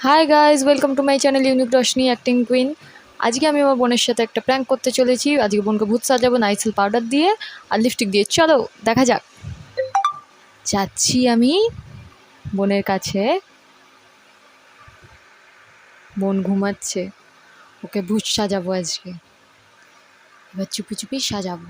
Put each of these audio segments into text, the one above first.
Hi guys, welcome to my channel unique Roshni acting queen. আজকে আমি আমার বোনের সাথে একটা প্র্যাঙ্ক করতে চলেছি। আজকে বোনকে ভূত সাজাবো নাইসিল পাউডার দিয়ে আর লিপস্টিক দিয়ে। চলো দেখা যাক। যাচ্ছি আমি বোনের কাছে। বোন ঘুমাচ্ছে, ওকে ভূত সাজাবো আজকে। এবার চুপি চুপি সাজাবো।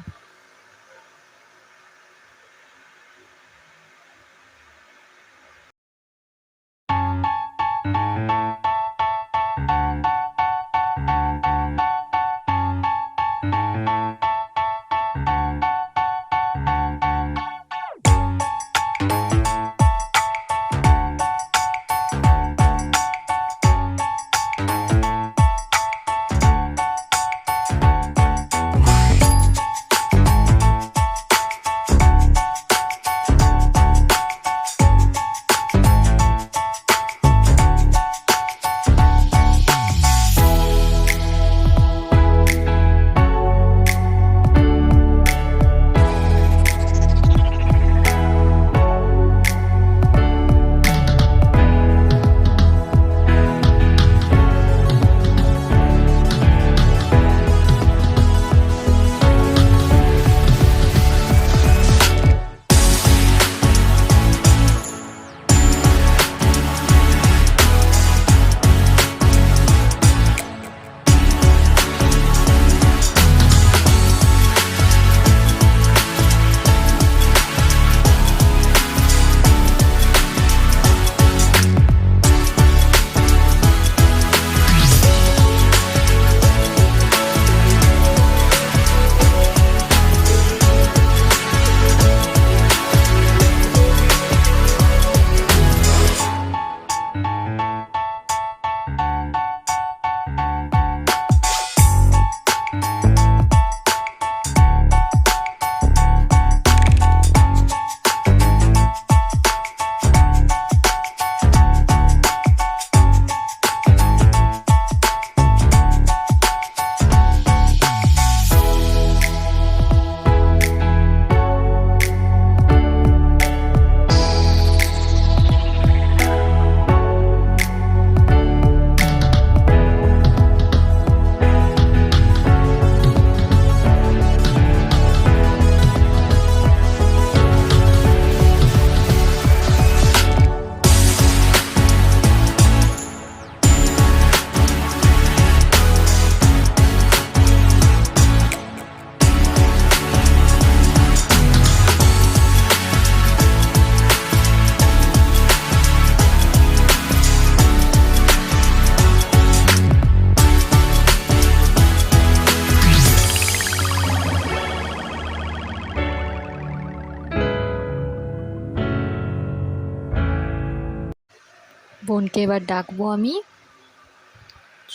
বোনকে এবার ডাকবো আমি।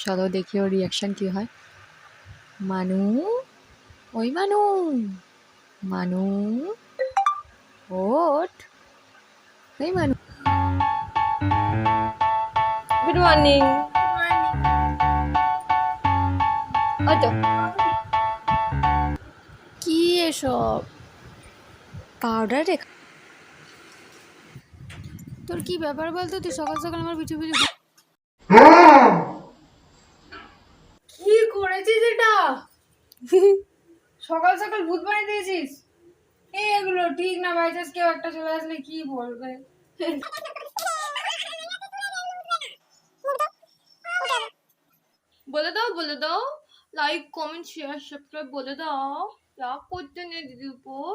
চলো দেখি ওর রিয়াকশান কী হয়। মানু, ওই মানু, মানু ওঠ, ওই মানু। Good morning. ওই তো কি এসব? পাউডার রে। তোর কি ব্যাপার বলতো? তুই সকাল সকাল আমার পিছু পিছু কি করেছিস এটা? সকাল সকাল ভূত বানিয়ে দিয়েছিস? এগুলো ঠিক না, বাই চান্স কেউ একটা চলে আসলে কি বলবে? বলে দাও লাইক কমেন্ট শেয়ার সাবস্ক্রাইব বলে দাও। রাগ করতে নেই দিদির উপর।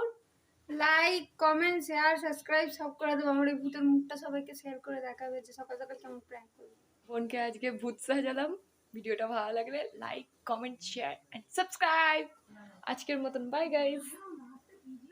লাইক কমেন্ট শেয়ার সাবস্ক্রাইব সব করে দেবো। আমার এই ভূতের মুখটা সবাইকে শেয়ার করে দেখাবে যে সকাল সকাল কেমন প্র্যাঙ্ক করবে। বোনকে আজকে ভূত সাজালাম। ভিডিওটা ভালো লাগলে like comment share and subscribe. আজকের মতন বাই গাইস।